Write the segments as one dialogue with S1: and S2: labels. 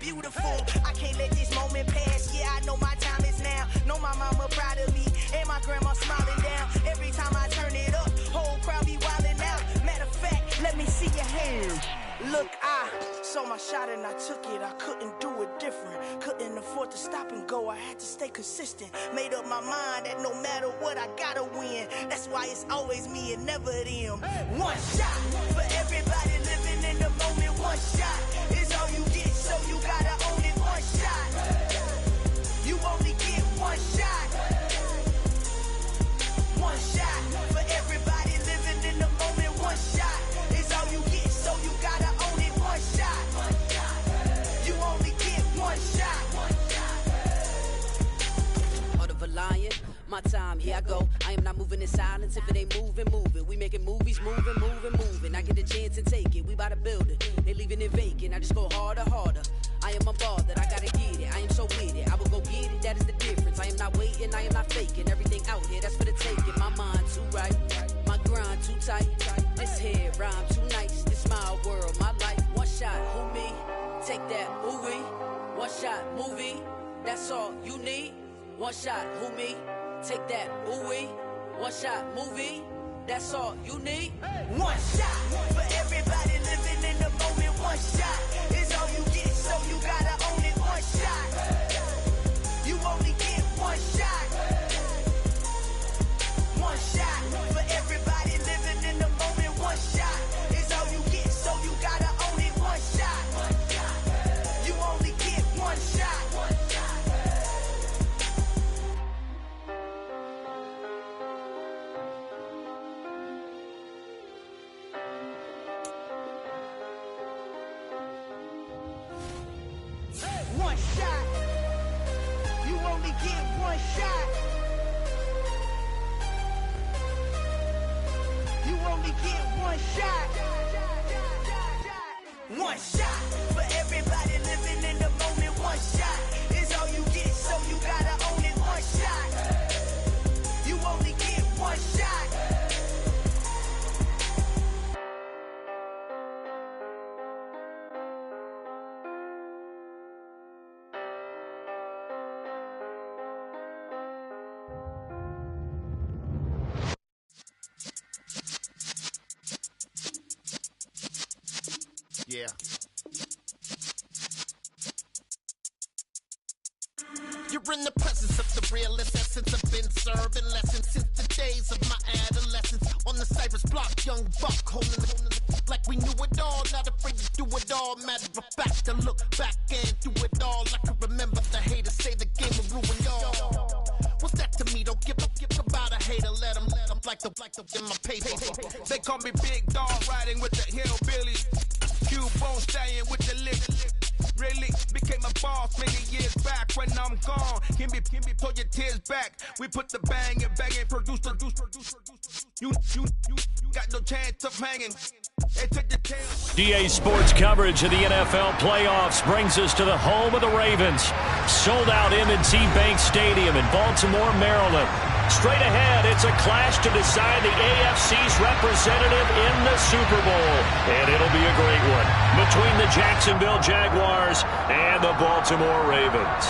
S1: beautiful. I can't let this moment pass. Yeah, I know my time is now. Know my mama proud of me, and my grandma smiling down. Every time I turn it up, whole crowd be wildin' out. Matter of fact, let me see your hands. Look, I saw my shot and I took it. I couldn't do it different. Couldn't afford to stop and go. I had to stay consistent. Made up my mind that no matter what, I gotta win. That's why it's always me and never them. One shot for everybody living in the moment. One shot is all you get, so you gotta own it. One shot. You only get one shot. One shot for everybody living in the moment. One shot is all you get, so you gotta own it. One shot. You only get one shot. Heart of a lion, my time, here I go. I am not moving in silence. If it ain't moving, moving. We making movies, moving, moving, moving. I get a chance and take it. We bout to build it. They leaving it vacant. I just go harder, harder. I am unbothered, I gotta get it. I am so with it. I will go get it, that is the difference. I am not waiting, I am not faking. Everything out here, that's for the taking. My mind too right, my grind too tight. This head rhyme too nice. This my world, my life. One shot, who me? Take that, ooh wee. One shot, movie. That's all you need. One shot, who me? Take that, ooh wee. One shot, movie. That's all you need. One shot for everybody living in the moment. One shot is all you get, so you gotta own it. One shot. You only get one shot. One shot for everybody living in the moment. One shot is all you get, so you gotta own it. One shot. You only get one shot. One shot. You only get one shot. You only get one shot. One shot for everybody living in the moment. One shot is all you get, so you gotta own it. One shot. You only get one shot.
S2: Yeah. You're in the presence of the realest essence. I've been serving lessons since the days of my adolescence. On the Cypress block, young buck holding the like we knew it all. Not afraid to do it all. Matter of fact, to look back and do it all. I can remember the haters say the game will ruin y'all. What's that to me? Don't give about a hater. Let them like the in my paper.
S3: They call me Big Dog, riding with the hillbillies. Q-Bone staying with the lick. Really became a boss many years back. When I'm gone, can be pull your tears back. We put the bang and produce. You got no chance of hanging.
S4: DA Sports coverage of the NFL playoffs brings us to the home of the Ravens. Sold out M&T Bank Stadium in Baltimore, Maryland. Straight ahead, it's a clash to decide the AFC's representative in the Super Bowl. And it'll be a great one between the Jacksonville Jaguars and the Baltimore Ravens.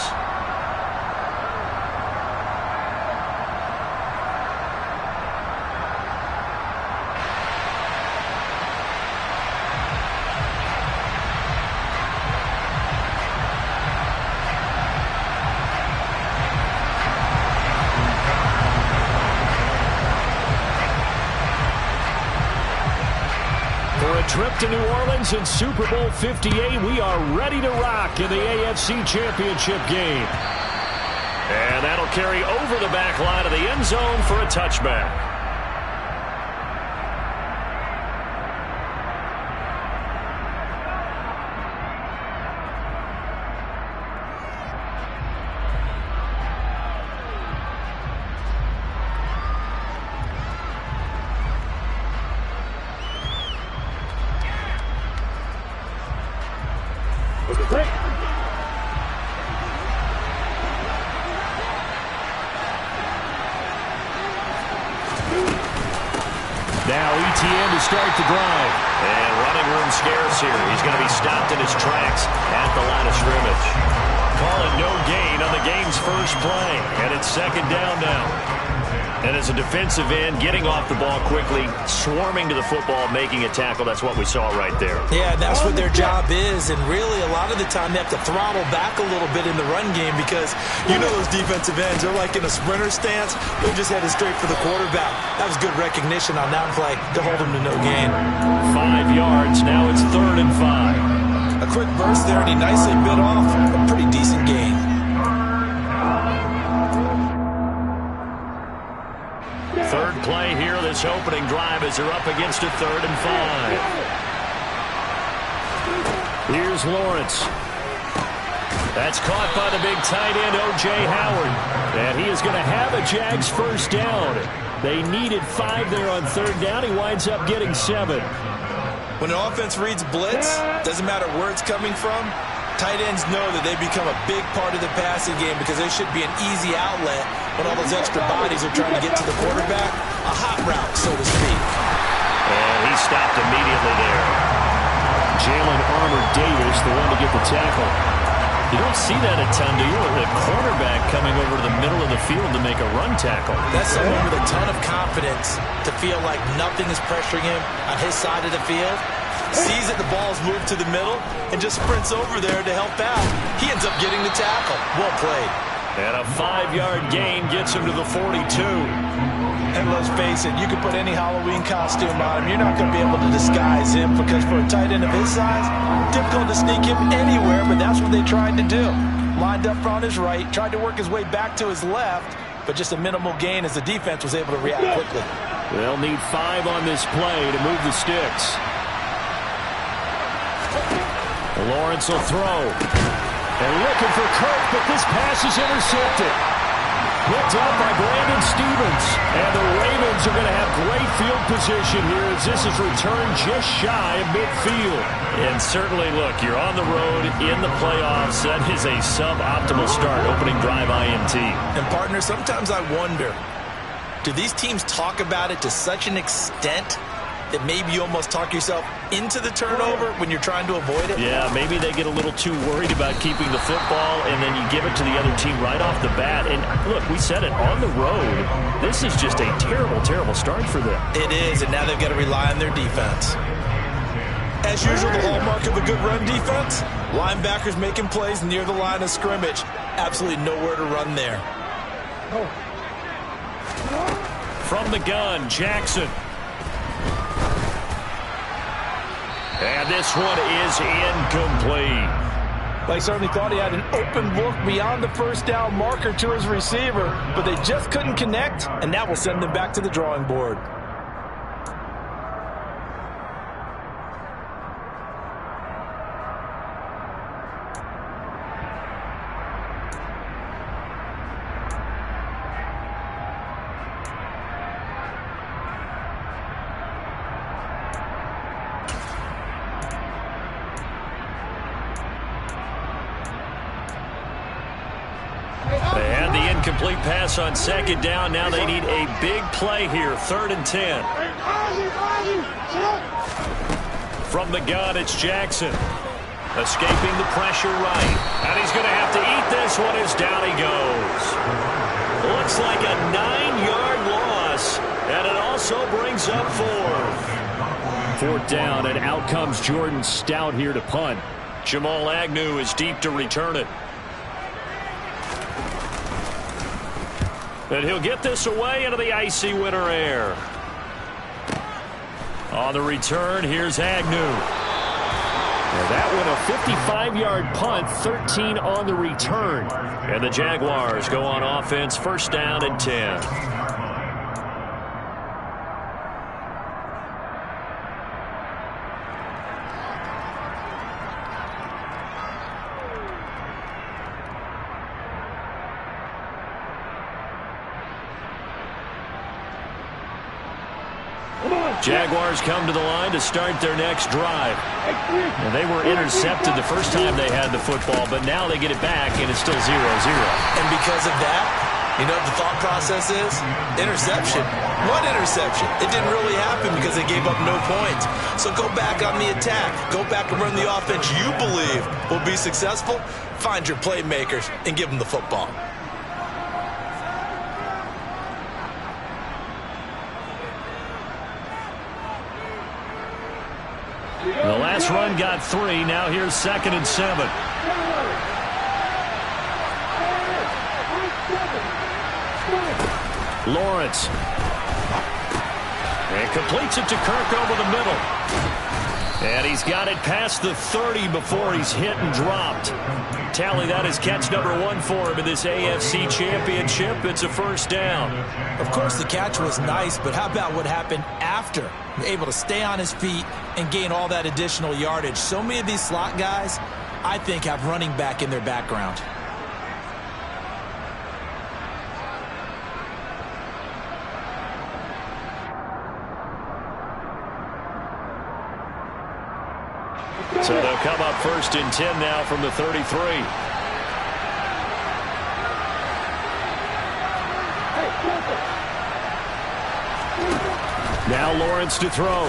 S4: Trip to New Orleans in Super Bowl 58. We are ready to rock in the AFC Championship game. And that'll carry over the back line of the end zone for a touchback. Now ETN to start the drive. And running room scarce here. He's going to be stopped in his tracks at the line of scrimmage. Calling no gain on the game's first play. And it's second down now. And as a defensive end, getting off the ball quickly, swarming to the football, making a tackle, that's what we saw right there.
S5: Yeah, that's what their job is. And really, a lot of the time, they have to throttle back a little bit in the run game because, you know, those defensive ends, they're like in a sprinter stance. They're just headed straight for the quarterback. That was good recognition on that play to hold him to no gain.
S4: 5 yards. Now it's 3rd and 5.
S5: A quick burst there, and he nicely bit off a pretty decent gain.
S4: Third play here, this opening drive as they're up against a 3rd and 5. Here's Lawrence. That's caught by the big tight end, O.J. Howard. And he is going to have a Jags first down. They needed 5 there on 3rd down. He winds up getting 7.
S5: When an offense reads blitz, doesn't matter where it's coming from, tight ends know that they become a big part of the passing game because they should be an easy outlet when all those extra bodies are trying to get to the quarterback. A hot route, so to speak.
S4: And he stopped immediately there. Jalen Armour-Davis, the one to get the tackle. You don't see that a ton, do you? The cornerback coming over to the middle of the field to make a run tackle.
S5: That's someone with a ton of confidence to feel like nothing is pressuring him on his side of the field. Sees that the ball's moved to the middle and just sprints over there to help out. He ends up getting the tackle. Well played.
S4: And a 5-yard gain gets him to the 42.
S5: And let's face it, you can put any Halloween costume on him. You're not going to be able to disguise him because for a tight end of his size, difficult to sneak him anywhere, but that's what they tried to do. Lined up on his right, tried to work his way back to his left, but just a minimal gain as the defense was able to react quickly.
S4: They'll need 5 on this play to move the sticks. Lawrence will throw. They're looking for Kirk, but this pass is intercepted. Picked up by Brandon Stevens. And the Ravens are going to have great field position here as this is returned just shy of midfield. And certainly, look, you're on the road in the playoffs. That is a suboptimal start, opening drive INT.
S5: And, partner, sometimes I wonder, do these teams talk about it to such an extent that maybe you almost talk yourself into the turnover when you're trying to avoid it?
S4: Yeah, maybe they get a little too worried about keeping the football, and then you give it to the other team right off the bat. And look, we said it, on the road, this is just a terrible, terrible start for them.
S5: It is, and now they've got to rely on their defense. As usual, the hallmark of a good run defense, linebackers making plays near the line of scrimmage. Absolutely nowhere to run there.
S4: From the gun, Jackson. And this one is incomplete.
S5: They certainly thought he had an open look beyond the first down marker to his receiver, but they just couldn't connect, and that will send them back to the drawing board.
S4: They had the incomplete pass on second down. Now they need a big play here, 3rd and 10. From the gun, it's Jackson. Escaping the pressure right. And he's going to have to eat this one as down he goes. Looks like a 9-yard loss. And it also brings up 4th. 4th down, and out comes Jordan Stout here to punt. Jamal Agnew is deep to return it. And he'll get this away into the icy winter air. On the return, here's Agnew. And that one a 55-yard punt, 13 on the return. And the Jaguars go on offense, 1st down and 10. Jaguars come to the line to start their next drive. And they were intercepted the first time they had the football, but now they get it back, and it's still 0-0.
S5: And because of that, you know what the thought process is? Interception. What interception? It didn't really happen because they gave up no points. So go back on the attack. Go back and run the offense you believe will be successful. Find your playmakers and give them the football.
S4: The last run got 3. Now here's 2nd and 7. Lawrence. And completes it to Kirk over the middle. And he's got it past the 30 before he's hit and dropped. Tally, that is catch number 1 for him in this AFC Championship. It's a first down.
S5: Of course, the catch was nice, but how about what happened after? Able to stay on his feet and gain all that additional yardage. So many of these slot guys, I think, have running back in their background.
S4: So they'll come up 1st and 10 now from the 33. Now Lawrence to throw.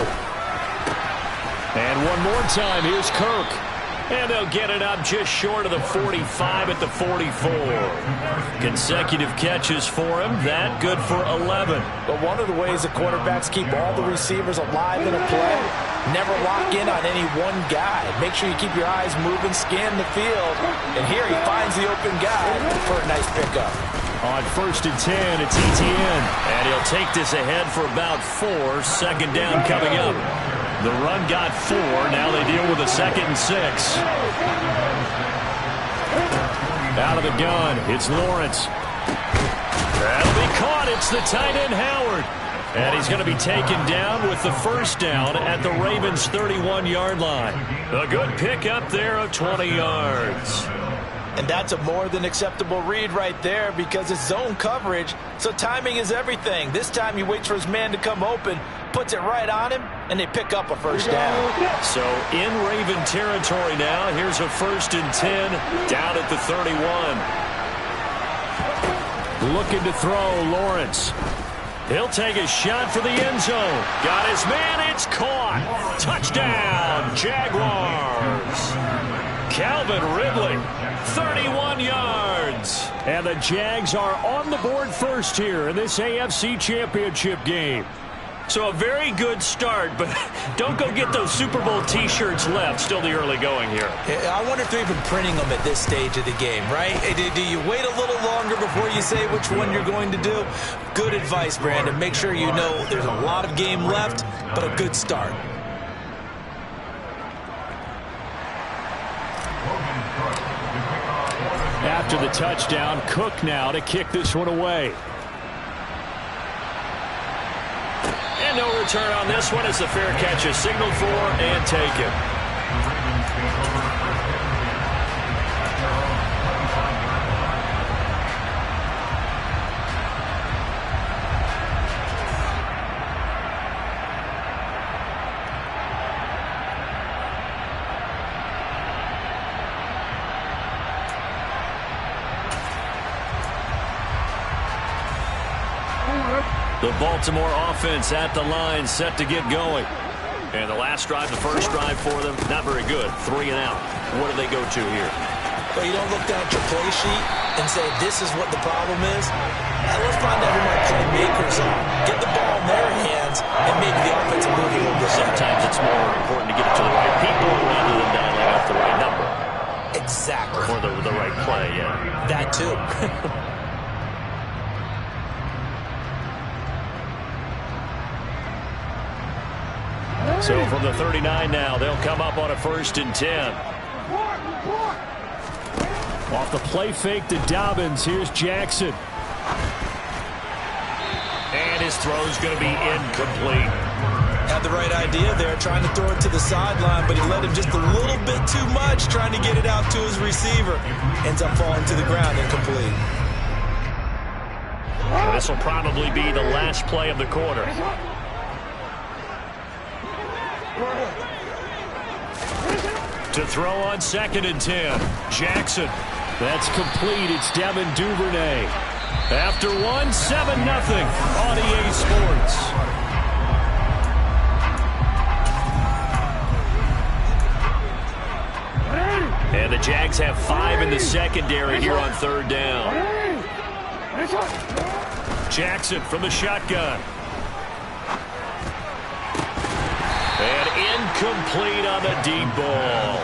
S4: And one more time, here's Kirk. And they'll get it up just short of the 45 at the 44. Consecutive catches for him. That good for 11.
S5: But one of the ways the quarterbacks keep all the receivers alive in a play, never lock in on any one guy. Make sure you keep your eyes moving, scan the field. And here he finds the open guy for a nice pickup.
S4: On 1st and 10, it's Etienne. And he'll take this ahead for about 4. 2nd down coming up. The run got 4. Now they deal with a 2nd and 6. Out of the gun, it's Lawrence. That'll be caught. It's the tight end, Howard. And he's going to be taken down with the first down at the Ravens' 31-yard line. A good pickup there of 20 yards.
S5: And that's a more than acceptable read right there because it's zone coverage, so timing is everything. This time he waits for his man to come open, puts it right on him, and they pick up a first down.
S4: So in Raven territory now, here's a 1st and 10 down at the 31. Looking to throw, Lawrence. He'll take a shot for the end zone. Got his man, it's caught. Touchdown, Jaguars. Calvin Ridley, 31 yards. And the Jags are on the board first here in this AFC Championship game. So a very good start, but don't go get those Super Bowl T-shirts left. Still the early going here.
S5: I wonder if they're even printing them at this stage of the game, right? Do you wait a little longer before you say which one you're going to do? Good advice, Brandon. Make sure you know there's a lot of game left, but a good start.
S4: After the touchdown, Cook now to kick this one away. And no return on this one as the fair catch is signaled for and taken. The Baltimore offense at the line, set to get going. And the last drive, the first drive for them, not very good. 3 and out. What do they go to here?
S5: But you don't look down at your play sheet and say, this is what the problem is. Let's find out who my playmakers are. Get the ball in their hands and maybe the offense will move a little bit.
S4: Sometimes it's more important to get it to the right people rather than dialing off the right number.
S5: Exactly.
S4: Or the right play, yeah.
S5: That too.
S4: So from the 39 now, they'll come up on a 1st and 10. Off the play fake to Dobbins, here's Jackson. And his throw's going to be incomplete.
S5: Had the right idea there, trying to throw it to the sideline, but he let him just a little bit too much, trying to get it out to his receiver. Ends up falling to the ground, incomplete.
S4: This will probably be the last play of the quarter. To throw on 2nd and 10. Jackson. That's complete. It's Devin Duvernay. After 1, 7-0 on EA Sports. And the Jags have 5 in the secondary here on 3rd down. Jackson from the shotgun. And incomplete on the deep ball.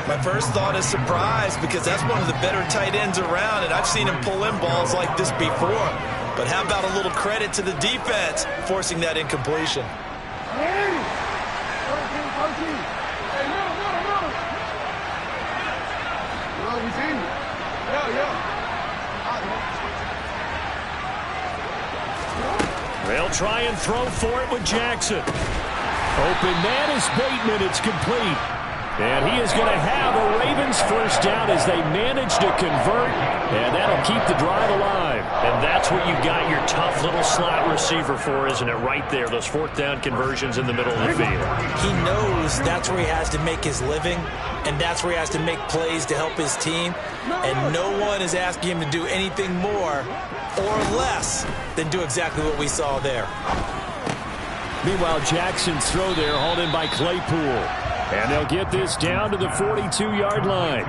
S5: My first thought is surprise, because that's one of the better tight ends around, and I've seen him pull in balls like this before. But how about a little credit to the defense forcing that incompletion?
S4: They'll try and throw for it with Jackson. Open man is Bateman. It's complete. And he is going to have a Ravens first down as they manage to convert. And that'll keep the drive alive. And that's what you got your tough little slot receiver for, isn't it? Right there, those 4th down conversions in the middle of the field.
S5: He knows that's where he has to make his living, and that's where he has to make plays to help his team. And no one is asking him to do anything more or less than do exactly what we saw there.
S4: Meanwhile, Jackson's throw there hauled in by Claypool. And they'll get this down to the 42-yard line.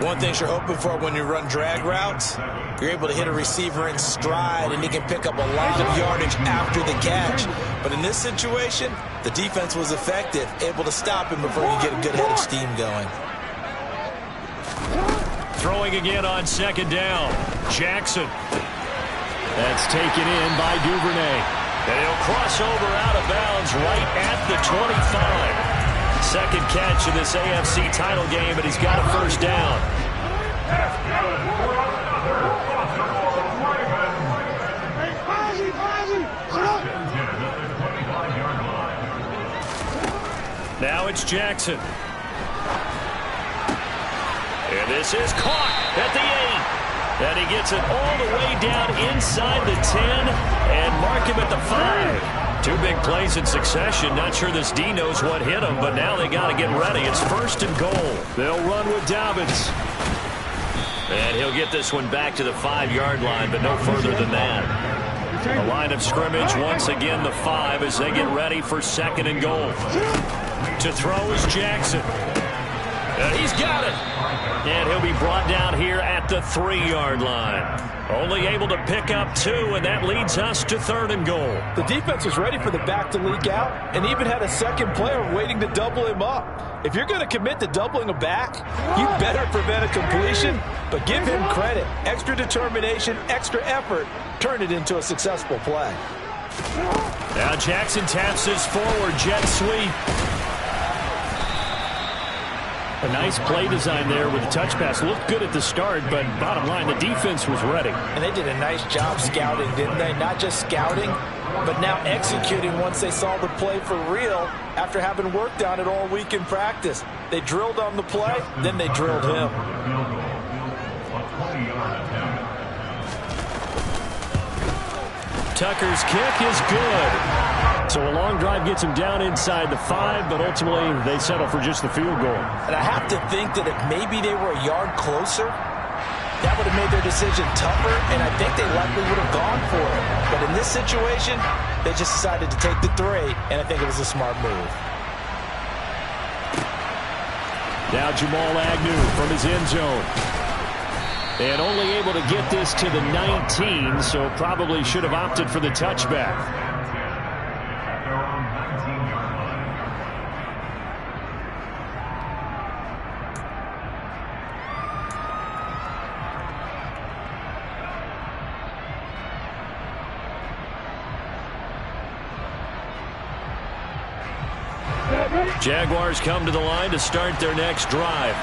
S5: One thing you're hoping for when you run drag routes, you're able to hit a receiver in stride, and he can pick up a lot of yardage after the catch. But in this situation, the defense was effective, able to stop him before you get a good head of steam going.
S4: Throwing again on 2nd down. Jackson. That's taken in by Duvernay. And he'll cross over out of bounds right at the 25. Second catch in this AFC title game, but he's got a first down. Now it's Jackson. And this is caught at the 8. And he gets it all the way down inside the 10 and mark him at the 5. 2 big plays in succession. Not sure this D knows what hit him, but now they got to get ready. It's 1st and goal. They'll run with Dobbins. And he'll get this one back to the 5-yard line, but no further than that. The line of scrimmage, once again, the 5 as they get ready for 2nd and goal. To throw is Jackson. And he's got it. And he'll be brought down here at the 3-yard line. Only able to pick up 2, and that leads us to 3rd and goal.
S5: The defense was ready for the back to leak out and even had a second player waiting to double him up. If you're going to commit to doubling a back, you better prevent a completion, but give him credit. Extra determination, extra effort, turn it into a successful play.
S4: Now Jackson taps his forward jet sweep. A nice play design there with the touch pass. Looked good at the start, but bottom line, the defense was ready.
S5: And they did a nice job scouting, didn't they? Not just scouting, but now executing once they saw the play for real after having worked on it all week in practice. They drilled on the play, then they drilled him.
S4: Tucker's kick is good. So a long drive gets him down inside the 5, but ultimately they settle for just the field goal.
S5: And I have to think that if maybe they were a yard closer, that would have made their decision tougher, and I think they likely would have gone for it. But in this situation, they just decided to take the 3, and I think it was a smart move.
S4: Now Jamal Agnew from his end zone. And only able to get this to the 19, so probably should have opted for the touchback. Jaguars come to the line to start their next drive.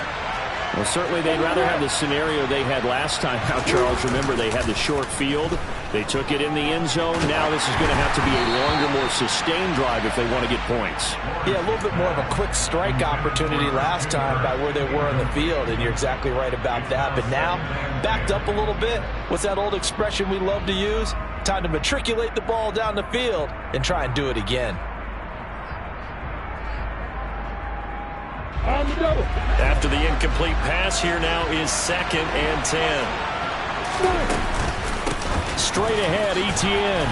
S4: Well, certainly they'd rather have the scenario they had last time out, Charles. Remember, they had the short field. They took it in the end zone. Now this is going to have to be a longer, more sustained drive if they want to get points.
S5: Yeah, a little bit more of a quick strike opportunity last time by where they were on the field, and you're exactly right about that. But now, backed up a little bit. What's that old expression we love to use? Time to matriculate the ball down the field and try and do it again.
S4: After the incomplete pass, here now is 2nd and 10. Straight ahead, Etienne.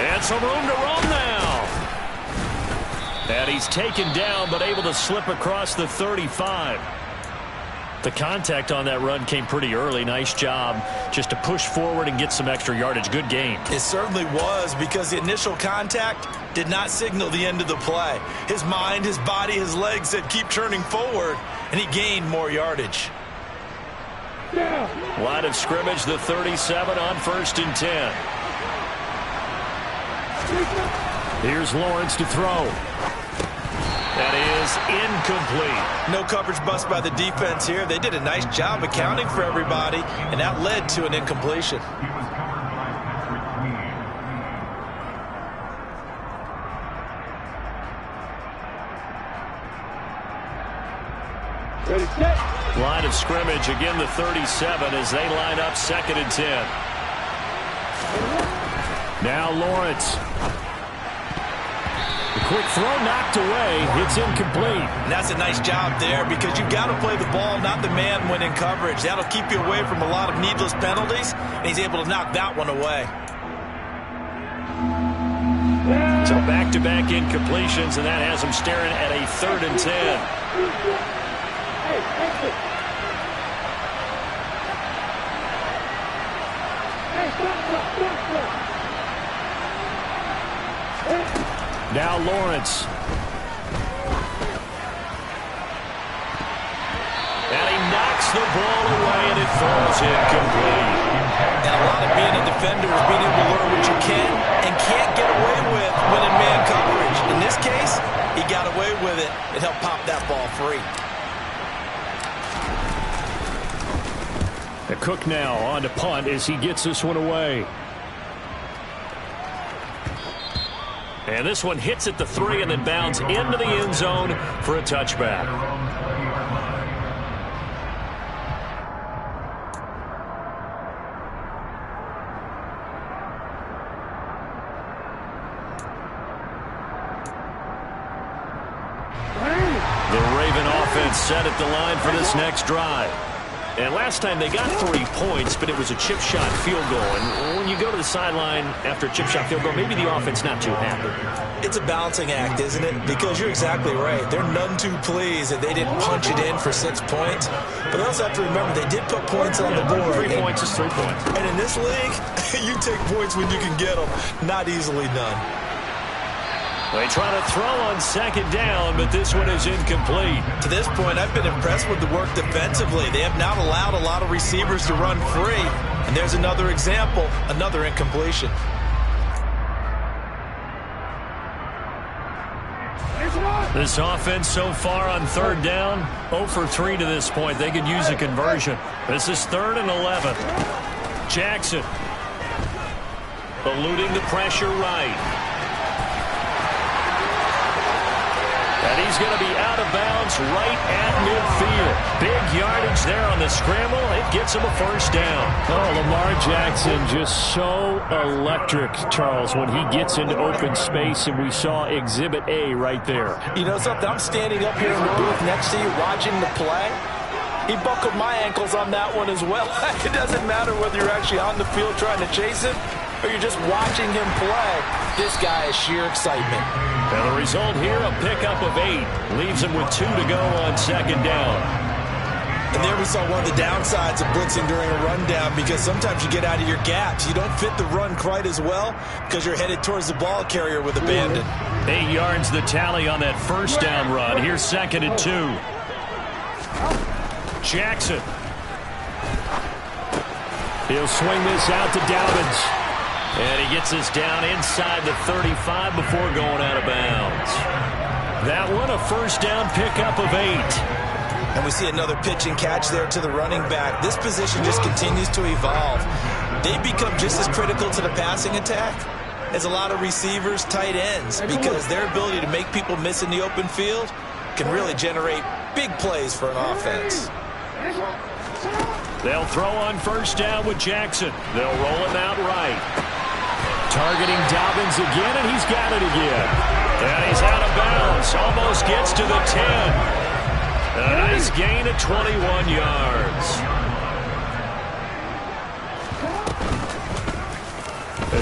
S4: And some room to run now. And he's taken down, but able to slip across the 35. The contact on that run came pretty early. Nice job just to push forward and get some extra yardage. Good game.
S5: It certainly was, because the initial contact did not signal the end of the play. His mind, his body, his legs said keep turning forward, and he gained more yardage.
S4: Line of scrimmage, the 37 on 1st and 10. Here's Lawrence to throw. That is incomplete.
S5: No coverage bust by the defense here. They did a nice job accounting for everybody, and that led to an incompletion.
S4: Line of scrimmage, again the 37 as they line up 2nd and 10. Now Lawrence. The quick throw knocked away. It's incomplete.
S5: And that's a nice job there, because you've got to play the ball, not the man when in coverage. That'll keep you away from a lot of needless penalties, and he's able to knock that one away.
S4: So back-to-back incompletions, and that has him staring at a 3rd and 10. Now Lawrence. And he knocks the ball away, and it falls incomplete.
S5: And a lot of being a defender is being able to learn what you can and can't get away with when in man coverage. In this case, he got away with it and helped pop that ball free.
S4: The Cook now on to punt as he gets this one away. And this one hits at the 3 and then bounds into the end zone for a touchback. The Raven offense set at the line for this next drive. And last time they got 3 points, but it was a chip shot field goal. And when you go to the sideline after a chip shot field goal, maybe the offense not too happy.
S5: It's a balancing act, isn't it? Because you're exactly right. They're none too pleased that they didn't punch it in for 6 points. But they also have to remember they did put points on the board.
S4: 3 points is 3 points.
S5: And in this league, you take points when you can get them. Not easily done.
S4: They try to throw on 2nd down, but this one is incomplete.
S5: To this point, I've been impressed with the work defensively. They have not allowed a lot of receivers to run free. And there's another example, another incompletion.
S4: This offense so far on 3rd down, 0 for 3 to this point. They could use a conversion. This is 3rd and 11. Jackson eluding the pressure right. And he's going to be out of bounds right at midfield. Big yardage there on the scramble. It gets him a 1st down. Oh, Lamar Jackson just so electric, Charles, when he gets into open space, and we saw Exhibit A right there.
S5: You know something? I'm standing up here in the booth next to you watching the play. He buckled my ankles on that one as well. It doesn't matter whether you're actually on the field trying to chase him or you're just watching him play. This guy is sheer excitement.
S4: And the result here, a pickup of 8. Leaves him with 2 to go on 2nd down.
S5: And there we saw one of the downsides of blitzing during a rundown, because sometimes you get out of your gaps. You don't fit the run quite as well because you're headed towards the ball carrier with abandon.
S4: 8 yards the tally on that 1st down run. Here's 2nd and 2. Jackson. He'll swing this out to Dobbins. And he gets us down inside the 35 before going out of bounds. That one, a 1st down pickup of 8.
S5: And we see another pitch and catch there to the running back. This position just continues to evolve. They become just as critical to the passing attack as a lot of receivers, tight ends, because their ability to make people miss in the open field can really generate big plays for an offense.
S4: They'll throw on 1st down with Jackson. They'll roll him out right. Targeting Dobbins again, and he's got it again. And he's out of bounds. Almost gets to the 10. A nice gain of 21 yards.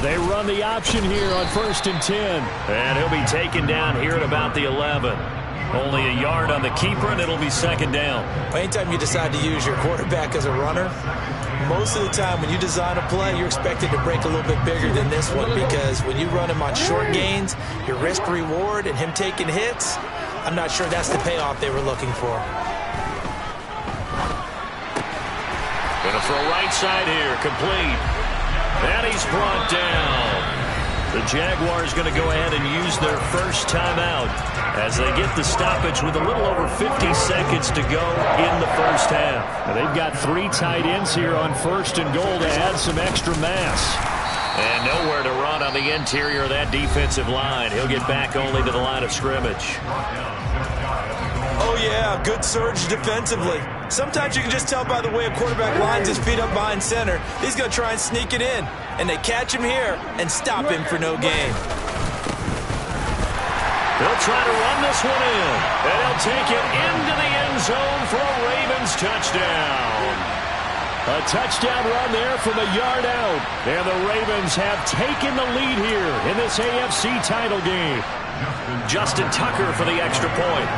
S4: They run the option here on 1st and 10. And he'll be taken down here at about the 11. Only a yard on the keeper, and it'll be 2nd down.
S5: Anytime you decide to use your quarterback as a runner, most of the time when you design a play, you're expected to break a little bit bigger than this one, because when you run him on short gains, your risk-reward and him taking hits, I'm not sure that's the payoff they were looking for.
S4: Gonna throw right side here, complete. And he's brought down. The Jaguars going to go ahead and use their first timeout as they get the stoppage with a little over 50 seconds to go in the first half. Now they've got 3 tight ends here on 1st and goal to add some extra mass. And nowhere to run on the interior of that defensive line. He'll get back only to the line of scrimmage.
S5: Oh, yeah, good surge defensively. Sometimes you can just tell by the way a quarterback lines his feet up behind center. He's going to try and sneak it in. And they catch him here and stop him for no gain.
S4: They'll try to run this one in. And he'll take it into the end zone for a Ravens touchdown. A touchdown run there from a yard out. And the Ravens have taken the lead here in this AFC title game. Justin Tucker for the extra point.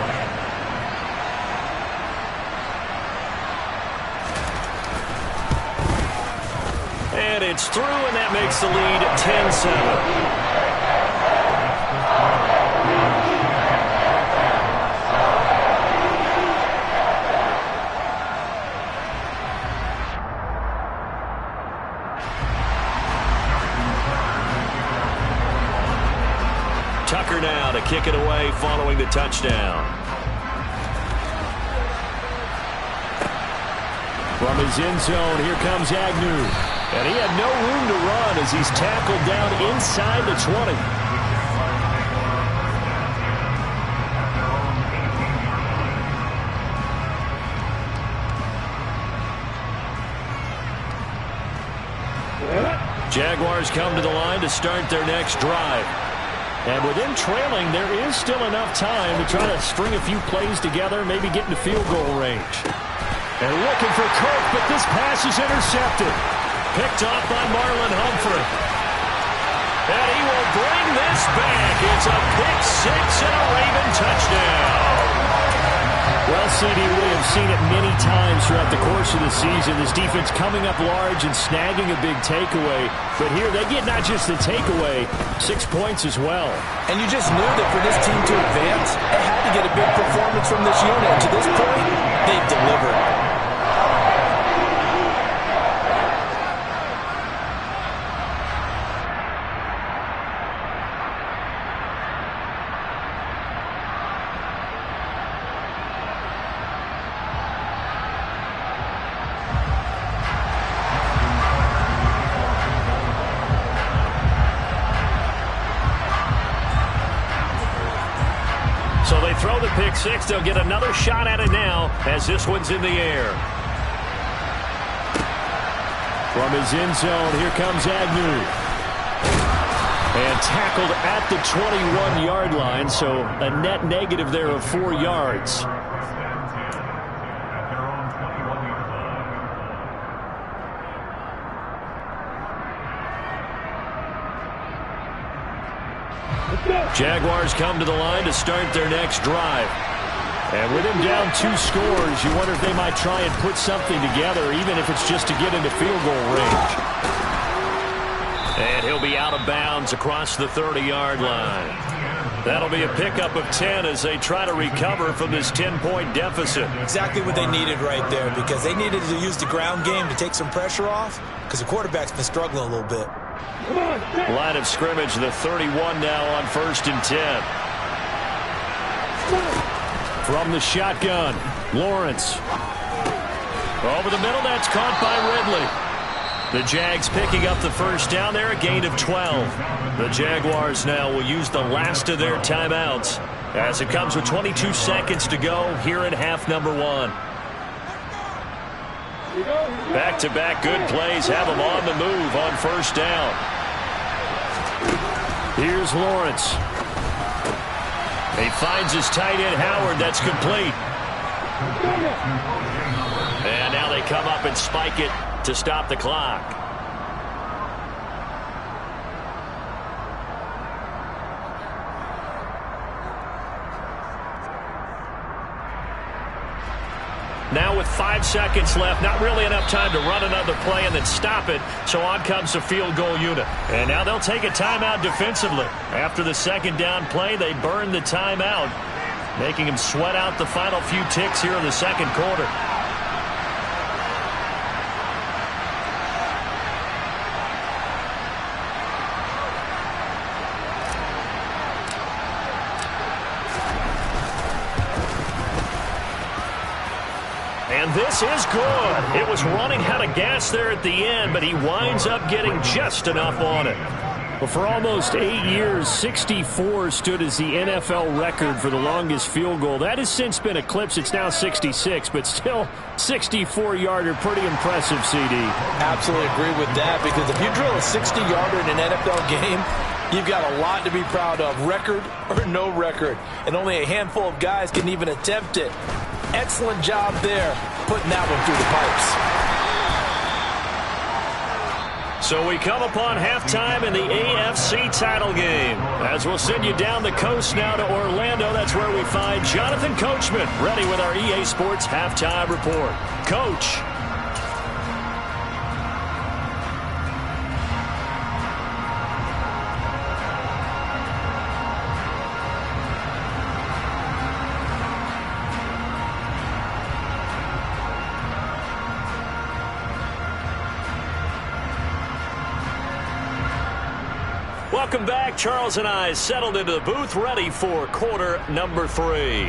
S4: And it's through, and that makes the lead 10-7. Tucker now to kick it away following the touchdown. From his end zone, here comes Agnew. And he had no room to run as he's tackled down inside the 20. Jaguars come to the line to start their next drive. And with them trailing, there is still enough time to try to string a few plays together, maybe get into field goal range. And looking for Kirk, but this pass is intercepted. Picked off by Marlon Humphrey. And he will bring this back. It's a pick 6 and a Raven touchdown. Well, CD, we have seen it many times throughout the course of the season. This defense coming up large and snagging a big takeaway. But here they get not just the takeaway, 6 points as well.
S5: And you just knew that for this team to advance, they had to get a big performance from this unit. And to this point, they've delivered.
S4: So they throw the pick 6. They'll get another shot at it now as this one's in the air. From his end zone, here comes Agnew. And tackled at the 21-yard line, so a net negative there of 4 yards. Jaguars come to the line to start their next drive. And with him down 2 scores, you wonder if they might try and put something together, even if it's just to get into field goal range. And he'll be out of bounds across the 30-yard line. That'll be a pickup of 10 as they try to recover from this 10-point deficit.
S5: Exactly what they needed right there, because they needed to use the ground game to take some pressure off, because the quarterback's been struggling a little bit.
S4: Line of scrimmage, the 31 now on 1st and 10. From the shotgun, Lawrence. Over the middle, that's caught by Ridley. The Jags picking up the first down there, a gain of 12. The Jaguars now will use the last of their timeouts as it comes with 22 seconds to go here in half number 1. Back-to-back good plays have them on the move on first down. Here's Lawrence. He finds his tight end, Howard. That's complete. And now they come up and spike it to stop the clock. Now with 5 seconds left, not really enough time to run another play and then stop it. So on comes the field goal unit. And now they'll take a timeout defensively. After the second down play, they burn the timeout, making him sweat out the final few ticks here in the second quarter. And this is good. It was running out of gas there at the end, but he winds up getting just enough on it. Well, for almost 8 years, 64 stood as the NFL record for the longest field goal. That has since been eclipsed. It's now 66, but still 64-yarder. Pretty impressive, CD.
S5: Absolutely agree with that, because if you drill a 60-yarder in an NFL game, you've got a lot to be proud of, record or no record. And only a handful of guys can even attempt it. Excellent job there, putting that one through the pipes.
S4: So we come upon halftime in the AFC title game. As we'll send you down the coast now to Orlando, that's where we find Jonathan Coachman, ready with our EA Sports halftime report. Coach. Welcome back. Charles and I settled into the booth, ready for quarter number 3.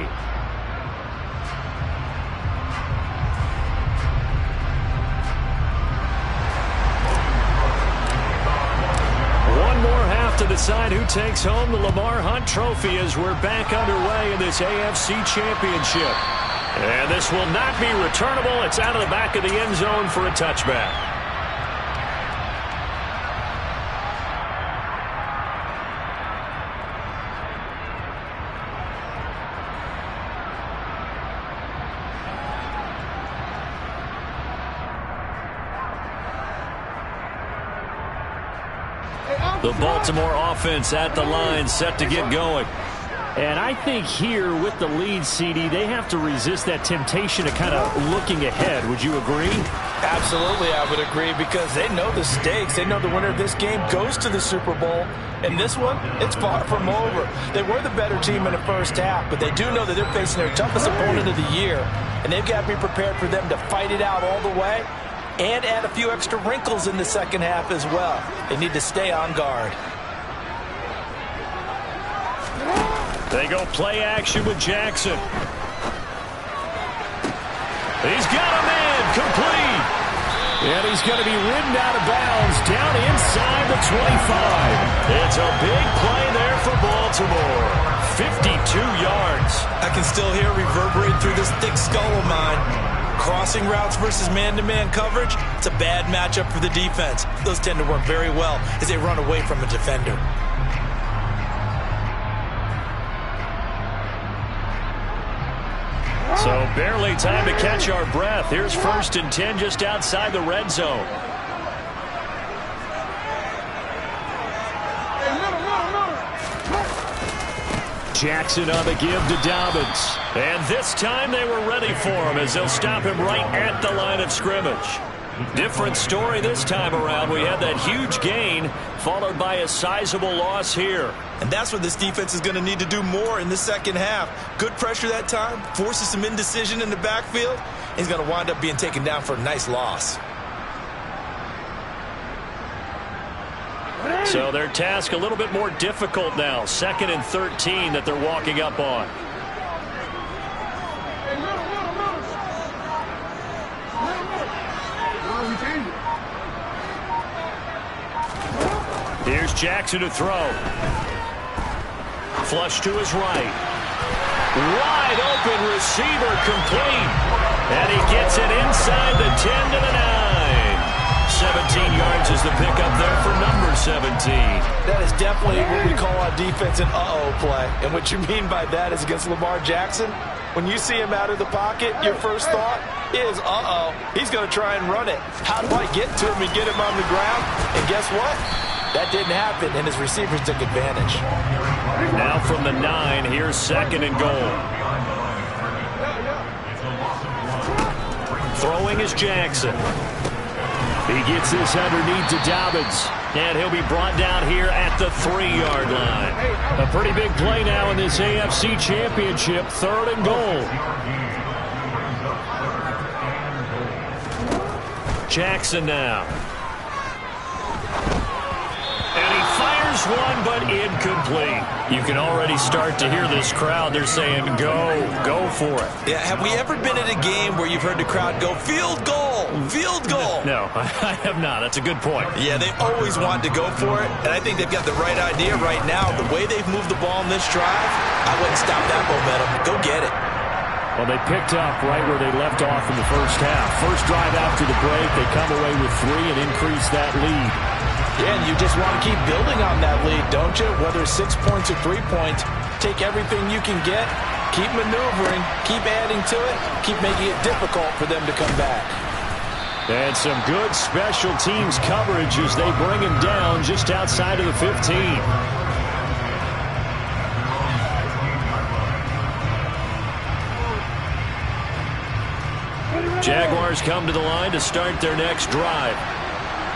S4: One more half to decide who takes home the Lamar Hunt Trophy as we're back underway in this AFC Championship. And this will not be returnable. It's out of the back of the end zone for a touchback. The Baltimore offense at the line, set to get going.
S6: And I think here with the lead, CD, they have to resist that temptation of kind of looking ahead. Would you agree?
S5: Absolutely, I would agree, because they know the stakes. They know the winner of this game goes to the Super Bowl. And this one, it's far from over. They were the better team in the first half, but they do know that they're facing their toughest opponent of the year. And they've got to be prepared for them to fight it out all the way and add a few extra wrinkles in the second half as well. They need to stay on guard.
S4: They go play action with Jackson. He's got a man, complete. And he's going to be ridden out of bounds down inside the 25. It's a big play there for Baltimore. 52 yards.
S5: I can still hear it reverberate through this thick skull of mine. Crossing routes versus man-to-man coverage, it's a bad matchup for the defense. Those tend to work very well as they run away from a defender.
S4: So barely time to catch our breath. Here's 1st and 10 just outside the red zone. Jackson on the give to Dobbins. And this time they were ready for him as they'll stop him right at the line of scrimmage. Different story this time around. We had that huge gain followed by a sizable loss here.
S5: And that's what this defense is going to need to do more in the second half. Good pressure that time, forces some indecision in the backfield. And he's going to wind up being taken down for a nice loss.
S4: So their task a little bit more difficult now. 2nd and 13 that they're walking up on. Here's Jackson to throw. Flush to his right. Wide open receiver, complete. And he gets it inside the 10 to the 9. 17 yards is the pickup there for number 17.
S5: That is definitely what we call on defense an uh-oh play. And what you mean by that is against Lamar Jackson, when you see him out of the pocket, your first thought is, uh-oh, he's going to try and run it. How do I get to him and get him on the ground? And guess what? That didn't happen, and his receivers took advantage.
S4: Now from the 9, here's 2nd and goal. Throwing is Jackson. He gets this underneath to Dobbins, and he'll be brought down here at the 3-yard line. A pretty big play now in this AFC Championship, 3rd and goal. Jackson now. And he fires one, but incomplete. You can already start to hear this crowd. They're saying, go for it.
S5: Yeah, have we ever been at a game where you've heard the crowd go, field goal, field goal?
S4: No, I have not. That's a good point.
S5: Yeah, they always want to go for it, and I think they've got the right idea right now. The way they've moved the ball in this drive, I wouldn't stop that momentum. Go get it.
S4: Well, they picked up right where they left off in the first half. First drive after the break, they come away with 3 and increase that lead.
S5: Yeah, and you just want to keep building on that lead, don't you? Whether it's 6 points or 3 points, take everything you can get, keep maneuvering, keep adding to it, keep making it difficult for them to come back.
S4: And some good special teams coverage as they bring him down just outside of the 15. Jaguars come to the line to start their next drive.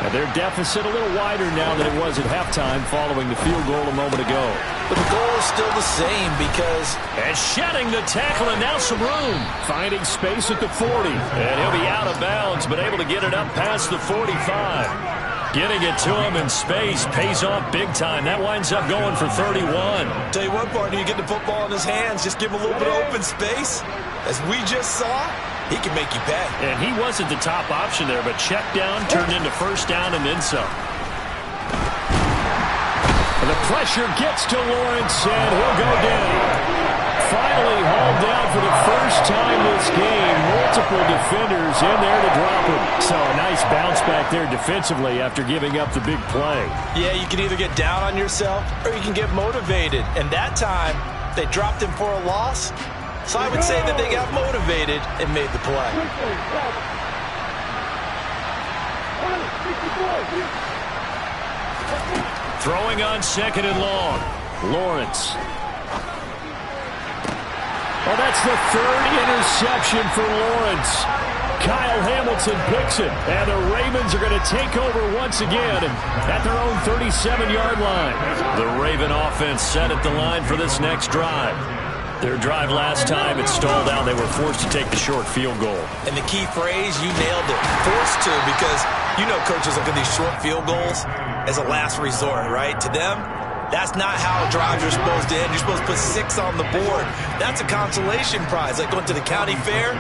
S4: Now their deficit a little wider now than it was at halftime following the field goal a moment ago.
S5: But the goal is still the same because...
S4: And shedding the tackle, and now some room. Finding space at the 40. And he'll be out of bounds, but able to get it up past the 45. Getting it to him in space pays off big time. That winds up going for 31.
S5: Tell you what, partner, you get the football in his hands, just give him a little bit of open space. As we just saw, he can make you pay.
S4: And he wasn't the top option there, but check down turned into first down and then some. And the pressure gets to Lawrence, and he'll go down. Finally hauled down for the first time this game. Multiple defenders in there to drop him. So a nice bounce back there defensively after giving up the big play.
S5: Yeah, you can either get down on yourself or you can get motivated. And that time, they dropped him for a loss. So I would say that they got motivated and made the play.
S4: Throwing on 2nd and long. Lawrence. Well, that's the 3rd interception for Lawrence. Kyle Hamilton picks it, and the Ravens are going to take over once again at their own 37-yard line. The Raven offense set at the line for this next drive. Their drive last time, it stalled out. They were forced to take the short field goal.
S5: And the key phrase, you nailed it. Forced to, because you know coaches look at these short field goals as a last resort, right? To them, that's not how drives are supposed to end. You're supposed to put 6 on the board. That's a consolation prize. Like going to the county fair,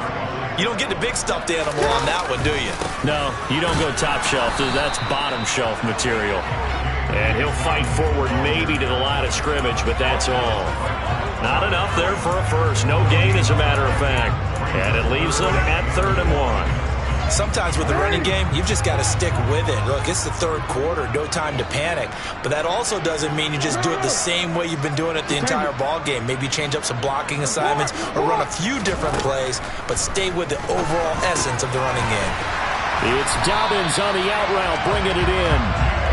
S5: you don't get the big stuffed animal on that one, do you?
S4: No, you don't go top shelf. That's bottom shelf material. And he'll fight forward maybe to the line of scrimmage, but that's all. Not enough there for a first. No gain, as a matter of fact. And it leaves them at 3rd and 1.
S5: Sometimes with the running game, you've just got to stick with it. Look, it's the 3rd quarter, no time to panic. But that also doesn't mean you just do it the same way you've been doing it the entire ball game. Maybe change up some blocking assignments or run a few different plays, but stay with the overall essence of the running game.
S4: It's Dobbins on the out route, bringing it in.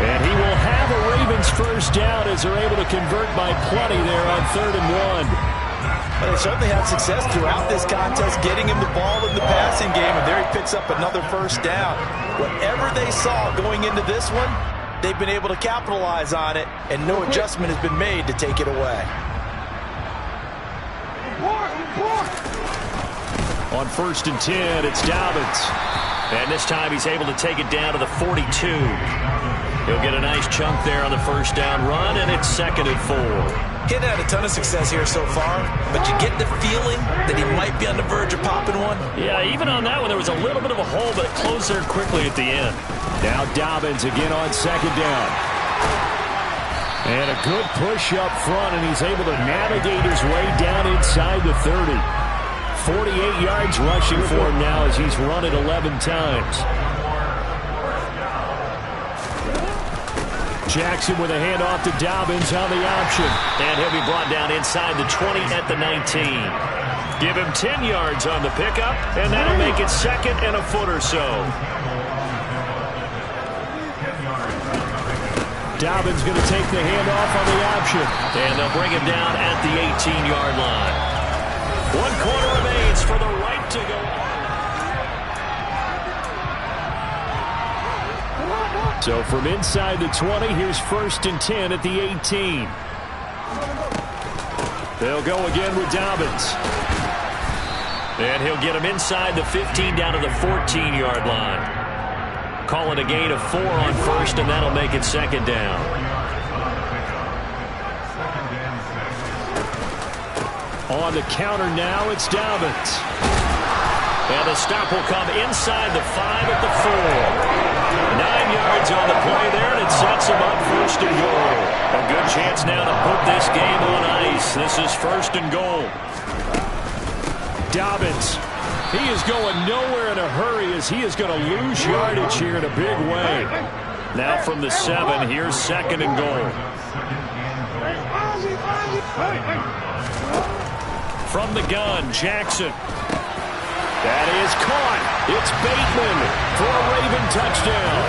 S4: And he will have a Ravens first down as they're able to convert by plenty there on 3rd and 1.
S5: Well, they certainly had success throughout this contest, getting him the ball in the passing game, and there he picks up another first down. Whatever they saw going into this one, they've been able to capitalize on it, and no adjustment has been made to take it away.
S4: On 1st and 10, it's Dobbins. And this time he's able to take it down to the 42. He'll get a nice chunk there on the first down run, and it's 2nd and 4.
S5: He hadn't had a ton of success here so far, but you get the feeling that he might be on the verge of popping one.
S4: Yeah, even on that one, there was a little bit of a hole, but it closed there quickly at the end. Now Dobbins again on 2nd down. And a good push up front, and he's able to navigate his way down inside the 30. 48 yards rushing for him now as he's run it 11 times.
S6: Jackson with a handoff to Dobbins on the option.
S4: And he'll be brought down inside the 20 at the 19. Give him 10 yards on the pickup, and that'll make it 2nd and a foot or so.
S6: Dobbins going to take the handoff on the option.
S4: And they'll bring him down at the 18-yard line. 1 quarter remains for the right to go.
S6: So from inside the 20, here's 1st and 10 at the 18. They'll go again with Dobbins.
S4: And he'll get him inside the 15 down to the 14-yard line. Call it a gain of 4 on 1st, and that'll make it 2nd down.
S6: On the counter now, it's Dobbins.
S4: And the stop will come inside the 5 at the 4. 9 yards on the play there, and it sets him up 1st and goal. A good chance now to put this game on ice. This is 1st and goal.
S6: Dobbins. He is going nowhere in a hurry as he is going to lose yardage here in a big way.
S4: Now from the 7, here's 2nd and goal. From the gun, Jackson.
S6: That is caught. It's Bateman for a Raven touchdown.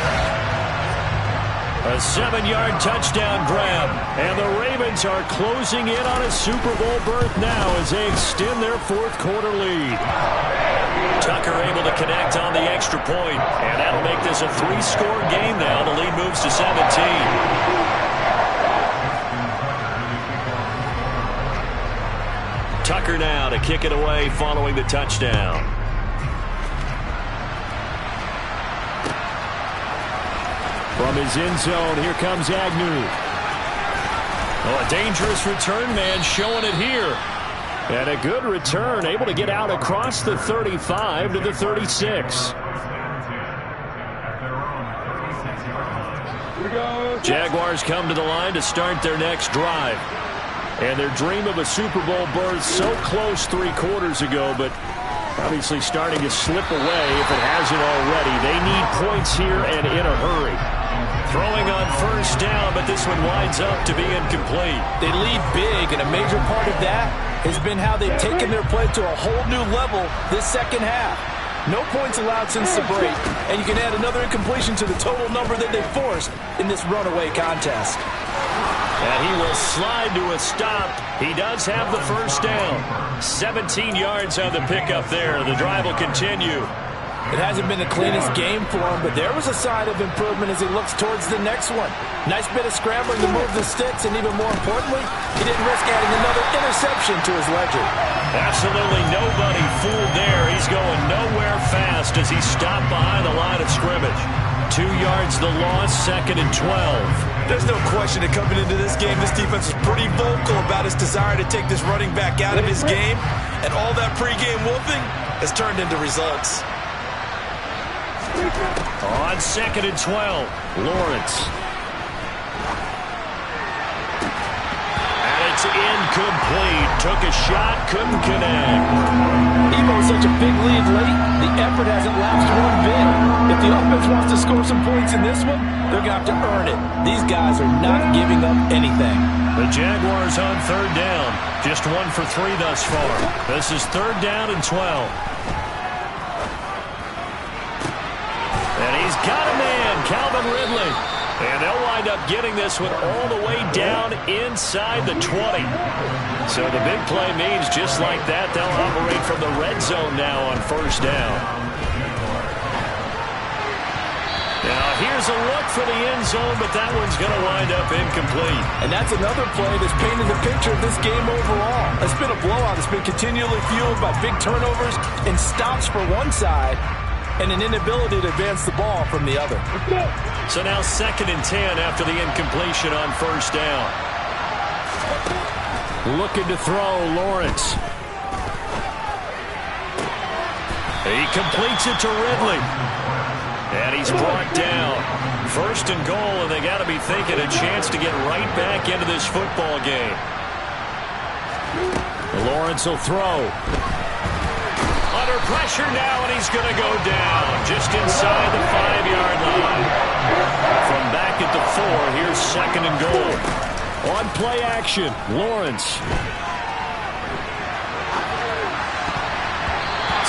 S4: A 7-yard touchdown grab.
S6: And the Ravens are closing in on a Super Bowl berth now as they extend their 4th quarter lead.
S4: Tucker able to connect on the extra point. And that'll make this a 3-score game now. The lead moves to 17. Tucker now to kick it away following the touchdown.
S6: From his end zone, here comes Agnew.
S4: Oh, a dangerous return man showing it here.
S6: And a good return, able to get out across the 35 to the 36.
S4: Jaguars come to the line to start their next drive.
S6: And their dream of a Super Bowl berth so close 3 quarters ago, but obviously starting to slip away if it hasn't already. They need points here and in a hurry.
S4: Throwing on 1st down, but this one winds up to be incomplete.
S5: They lead big, and a major part of that has been how they've taken their play to a whole new level this 2nd half. No points allowed since the break, and you can add another incompletion to the total number that they forced in this runaway contest.
S4: And he will slide to a stop. He does have the 1st down. 17 yards on the pickup there. The drive will continue.
S5: It hasn't been the cleanest game for him, but there was a sign of improvement as he looks towards the next one. Nice bit of scrambling to move the sticks, and even more importantly, he didn't risk adding another interception to his ledger.
S4: Absolutely nobody fooled there. He's going nowhere fast as he stopped behind the line of scrimmage. 2 yards the loss, 2nd and 12.
S7: There's no question that coming into this game, this defense is pretty vocal about its desire to take this running back out of his game, and all that pregame whooping has turned into results.
S4: On 2nd and 12, Lawrence. And it's incomplete. Took a shot, couldn't connect.
S5: Even with such a big lead late, the effort hasn't lapsed one bit. If the offense wants to score some points in this one, they're going to have to earn it. These guys are not giving up anything.
S4: The Jaguars on 3rd down. Just 1 for 3 thus far. This is 3rd down and 12. And he's got a man, Calvin Ridley. And they'll wind up getting this one all the way down inside the 20. So the big play means just like that, they'll operate from the red zone now on 1st down. Now here's a look for the end zone, but that one's going to wind up incomplete.
S5: And that's another play that's painted the picture of this game overall. It's been a blowout. It's been continually fueled by big turnovers and stops for one side, and an inability to advance the ball from the other.
S4: So now 2nd and 10 after the incompletion on 1st down.
S6: Looking to throw, Lawrence.
S4: He completes it to Ridley. And he's brought down. 1st and goal, and they got to be thinking a chance to get right back into this football game.
S6: Lawrence will throw.
S4: Under pressure now, and he's going to go down just inside the 5-yard line. From back at the 4, here's 2nd and goal. On play action, Lawrence.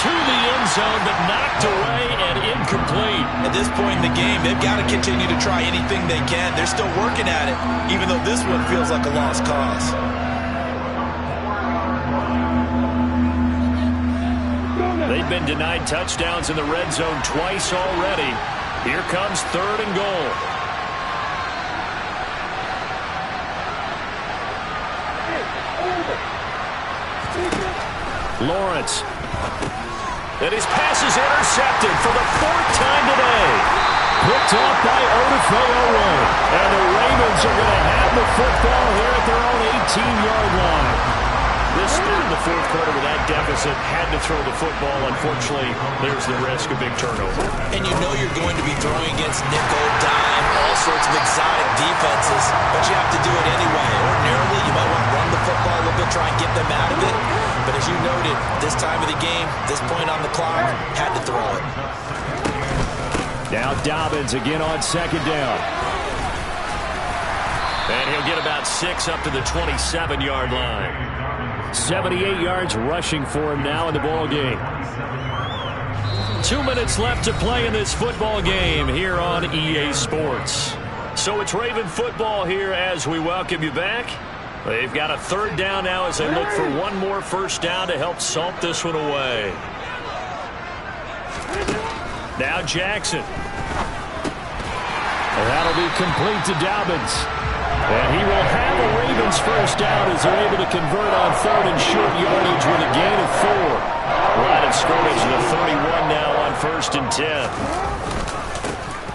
S4: To the end zone, but knocked away and incomplete.
S7: At this point in the game, they've got to continue to try anything they can. They're still working at it, even though this one feels like a lost cause.
S4: They've been denied touchdowns in the red zone twice already. Here comes 3rd and goal. Lawrence. And his pass is intercepted for the 4th time today. Picked off by Odafeo. And the Ravens are going to have the football here at their own 18-yard line. This start in the 4th quarter with that deficit had to throw the football. Unfortunately, there's the risk of big turnover.
S7: And you know you're going to be throwing against nickel, dime, all sorts of exotic defenses, but you have to do it anyway. Ordinarily, you might want to run the football a little bit, try and get them out of it. But as you noted, this time of the game, this point on the clock, had to throw it.
S4: Now Dobbins again on 2nd down. And he'll get about 6 up to the 27-yard line. 78 yards rushing for him now in the ball game. 2 minutes left to play in this football game here on EA Sports. So it's Raven football here as we welcome you back. They've got a 3rd down now as they look for one more 1st down to help salt this one away. Now Jackson. And that'll be complete to Dobbins. And he will have a Ravens 1st down as they're able to convert on 3rd and short yardage with a gain of 4. Line of scrimmage to the 31 now on 1st and 10.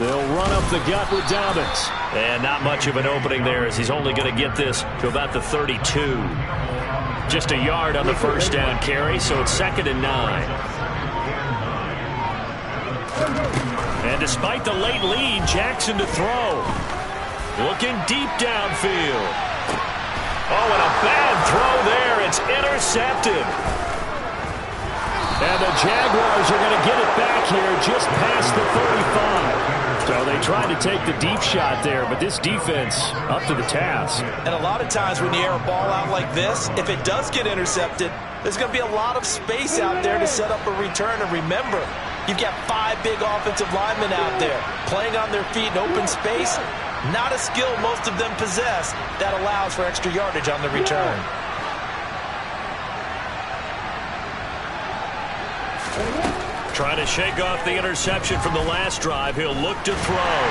S4: They'll run up the gut with Dobbins. And not much of an opening there as he's only going to get this to about the 32. Just a yard on the 1st down carry, so it's 2nd and 9. And despite the late lead, Jackson to throw. Looking deep downfield. Oh, and a bad throw there. It's intercepted. And the Jaguars are going to get it back here just past the 35. So they tried to take the deep shot there, but this defense up to the task.
S7: And a lot of times when you air a ball out like this, if it does get intercepted, there's going to be a lot of space out there to set up a return. And remember, you've got 5 big offensive linemen out there playing on their feet in open space. Not a skill most of them possess that allows for extra yardage on the return.
S4: Trying to shake off the interception from the last drive. He'll look to throw.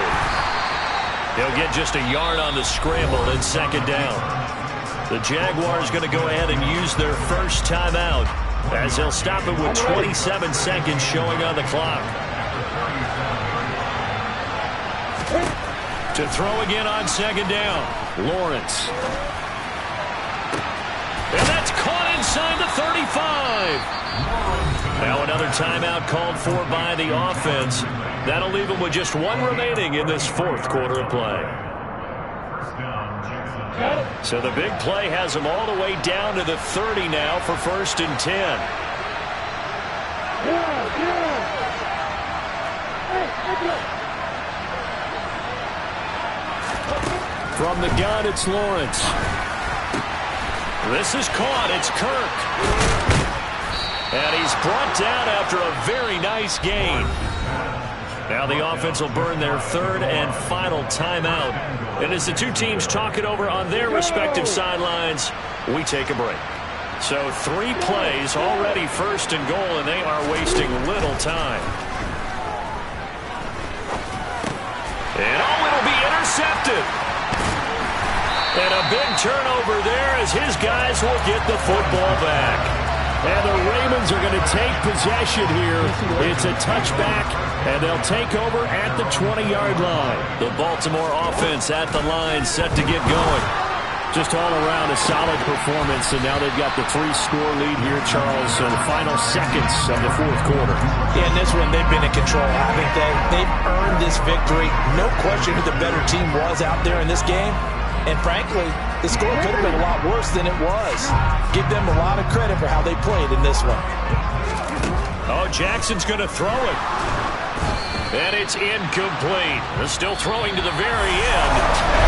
S4: He'll get just a yard on the scramble and 2nd down. The Jaguars going to go ahead and use their 1st timeout as they'll stop it with 27 seconds showing on the clock. To throw again on 2nd down. Lawrence. And that's caught inside the 35. Now another timeout called for by the offense. That'll leave them with just 1 remaining in this 4th quarter of play. So the big play has them all the way down to the 30 now for 1st and 10. From the gun, it's Lawrence. This is caught. It's Kirk. And he's brought down after a very nice gain. Now the offense will burn their 3rd and final timeout. And as the two teams talk it over on their respective sidelines, we take a break. So 3 plays already 1st and goal, and they are wasting little time. And it'll be intercepted. And a big turnover there as his guys will get the football back. And the Ravens are going to take possession here. It's a touchback, and they'll take over at the 20-yard line. The Baltimore offense at the line, set to get going. Just all around a solid performance, and now they've got the 3-score lead here, Charles, in the final seconds of the 4th quarter.
S7: Yeah, in this one, they've been in control, haven't they? They've earned this victory. No question who the better team was out there in this game. And frankly, the score could have been a lot worse than it was. Give them a lot of credit for how they played in this one.
S4: Oh, Jackson's going to throw it. And it's incomplete. They're still throwing to the very end.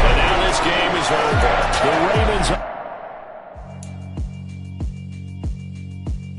S4: And now this game is over. The Ravens.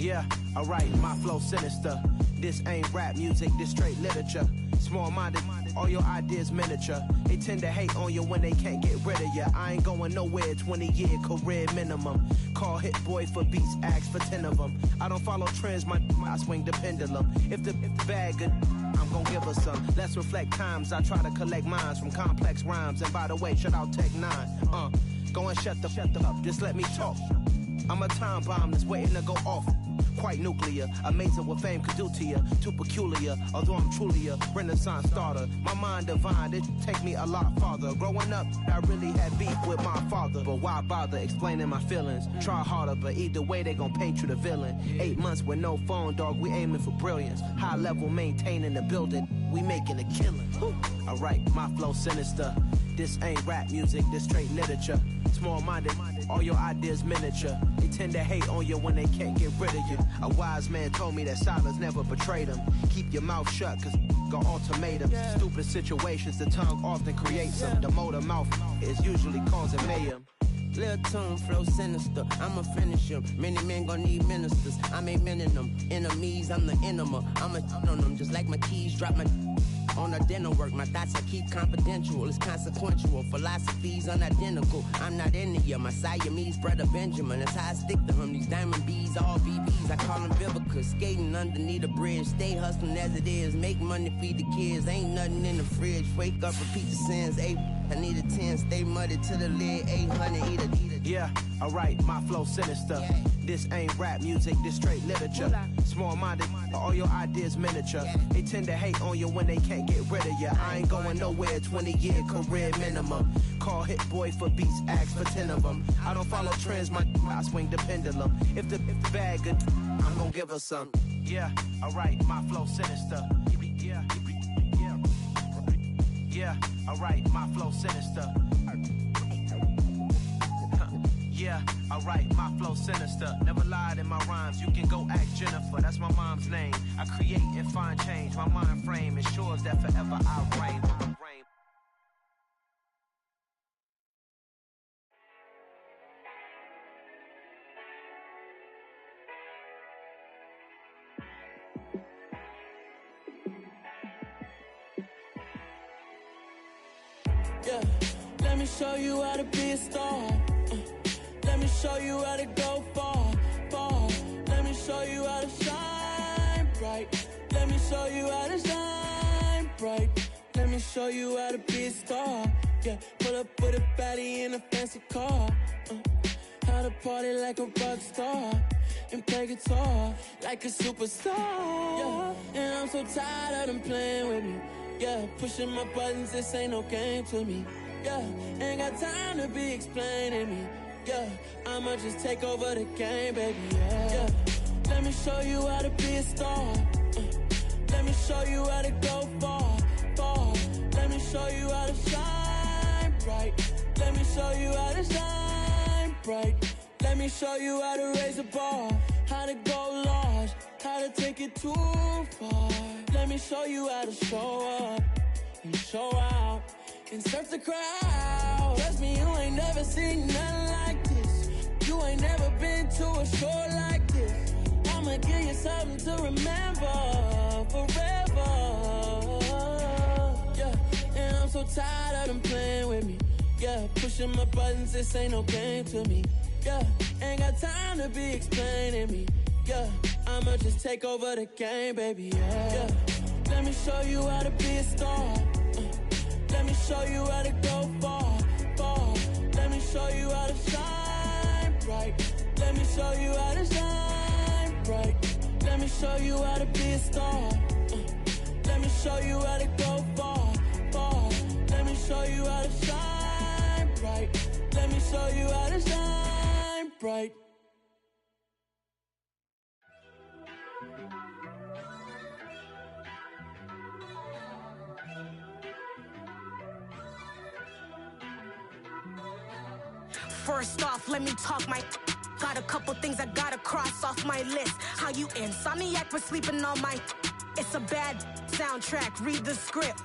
S8: Yeah, alright, my flow sinister. This ain't rap music, this straight literature. Small-minded, all your ideas miniature. They tend to hate on you when they can't get rid of you. I ain't going nowhere, 20-year career minimum. Call Hit Boy for beats, ask for 10 of them. I don't follow trends, I swing the pendulum. If the bag good, I'm gonna give her some. Let's reflect times, I try to collect minds from complex rhymes. And by the way, shout out Tech 9. Go and shut the up, just let me talk. I'm a time bomb that's waiting to go off. Quite nuclear, amazing what fame could do to you. Too peculiar, although I'm truly a renaissance starter. My mind divine, it take me a lot farther. Growing up, I really had beef with my father. But why bother explaining my feelings? Try harder, but either way they gon' paint you the villain. 8 months with no phone, dog, we aiming for brilliance. High level maintaining the building, we making a killing. Alright, my flow sinister. This ain't rap music, this straight literature. Small-minded, all your ideas miniature. They tend to hate on you when they can't get rid of you. A wise man told me that silence never betrayed him. Keep your mouth shut, cause got ultimatums. Stupid situations, the tongue often creates them. The motor mouth is usually causing mayhem.
S9: Lil' tune, flow sinister, I'ma finish him. Many men gon' need ministers, I'm a men in them. Enemies, I'm the enema, I'ma on them. Just like my keys, drop my on the dinner work. My thoughts I keep confidential, it's consequential. Philosophies unidentical, I'm not into you. My Siamese brother Benjamin, that's how I stick to him. These diamond bees, all BBs, I call them Vivica. Skating underneath the bridge, stay hustling as it is. Make money, feed the kids, ain't nothing in the fridge. Wake up, repeat the sins, I need a 10, stay muddy to the lid, 800, eat it.
S8: Yeah, alright, my flow sinister. This ain't rap music, this straight literature. Small-minded, all your ideas miniature. They tend to hate on you when they can't get rid of you. I ain't going nowhere, 20-year career minimum. Call Hit Boy for beats, ask for 10 of them. I don't follow trends, I swing the pendulum. If the bag good, I'm gonna give her some. Yeah, alright, my flow sinister. Yeah, alright, my flow sinister. Yeah, alright, my flow sinister. Never lied in my rhymes, you can go ask Jennifer, that's my mom's name. I create and find change, my mind frame ensures that forever I reign.
S10: Yeah, let me show you how to be a star. Let me show you how to go far, far. Let me show you how to shine bright. Let me show you how to shine bright. Let me show you how to be a star. Yeah, pull up with a baddie in a fancy car. How to party like a rock star and play guitar like a superstar. Yeah, and I'm so tired of them playing with me. Yeah, pushing my buttons, this ain't no game to me. Yeah, ain't got time to be explaining me. Yeah, I'ma just take over the game, baby. Yeah, let me show you how to be a star. Let me show you how to go far, far. Let me show you how to shine bright. Let me show you how to shine bright. Let me show you how to raise a bar, how to go large, how to take it too far. Let me show you how to show up and show out and surf the crowd. Trust me, you ain't never seen nothing like this. You ain't never been to a show like this. I'ma give you something to remember forever. Yeah, and I'm so tired of them playing with me. Yeah, pushing my buttons, this ain't no game to me. Yeah, ain't got time to be explaining me. Yeah, I'ma just take over the game, baby. Yeah, let me show you how to be a star. Let me show you how to go far, far. Let me show you how to shine bright. Let me show you how to shine bright. Let me show you how to be a star. Let me show you how to go far, far. Let me show you how to shine bright. Let me show you how to shine bright.
S11: First off, let me talk my. Got a couple things I gotta cross off my list. How you insomniac for sleeping on my. It's a bad soundtrack, read the script.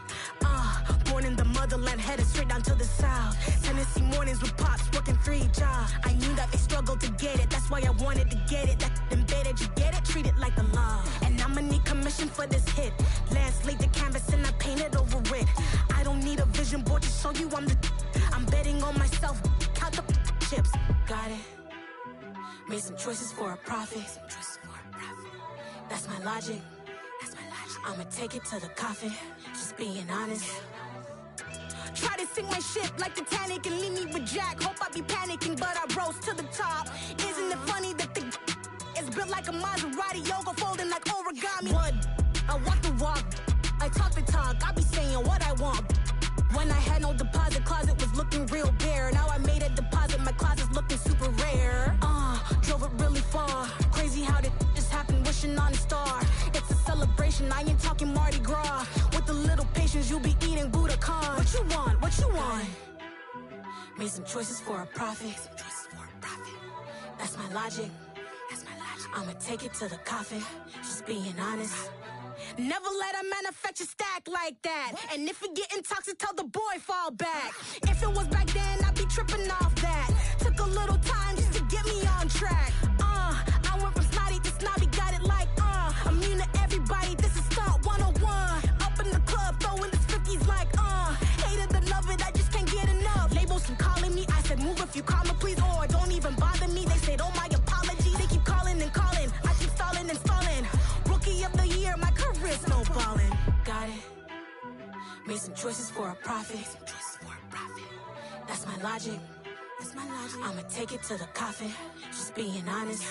S11: Born in the motherland, headed straight down to the south. Tennessee mornings with pops, working 3 jobs. I knew that they struggled to get it, that's why I wanted to get it. That embedded, you get it, treat it like the law. And I'ma need commission for this hit. Last laid the canvas and I painted over it. I don't need a vision board to show you I'm betting on myself, count the chips. Got it. Made some choices for a profit. That's my logic. I'ma take it to the coffin, just being honest. Try to sink my ship like Titanic and leave me with Jack. Hope I be panicking, but I rose to the top. Isn't it funny that the is built like a Maserati, yoga folding like origami? What? I walk the walk, I talk the talk, I be saying what I want. When I had no deposit, closet was looking real bare. Now I made a deposit, my closet's looking super rare. Drove it really far. Crazy how did just happen, wishing on a star. It's a celebration, I ain't talking Mardi Gras. With a little patience, you'll be eating Budokan. What you want? What you want? Made some choices for a profit. That's my logic. I'ma take it to the coffin, just being honest. Never let a manufacture stack like that. And if it getting toxic, tell the boy fall back. If it was back then, I'd be tripping off that. Took a little time just to get me on track. I went from snotty to snobby, got it like immune to everybody, this is stunt 101. Up in the club, throwing the 50s like hate it or love it, I just can't get enough. Labels keep calling me, I said move if you call me please, or don't even bother me. They said oh my apologies, they keep calling and calling, I keep stalling and stalling. Rookie of the year, my career snowballing. Got it. Made some choices for a profit. That's my logic. I'ma take it to the coffin, just being honest.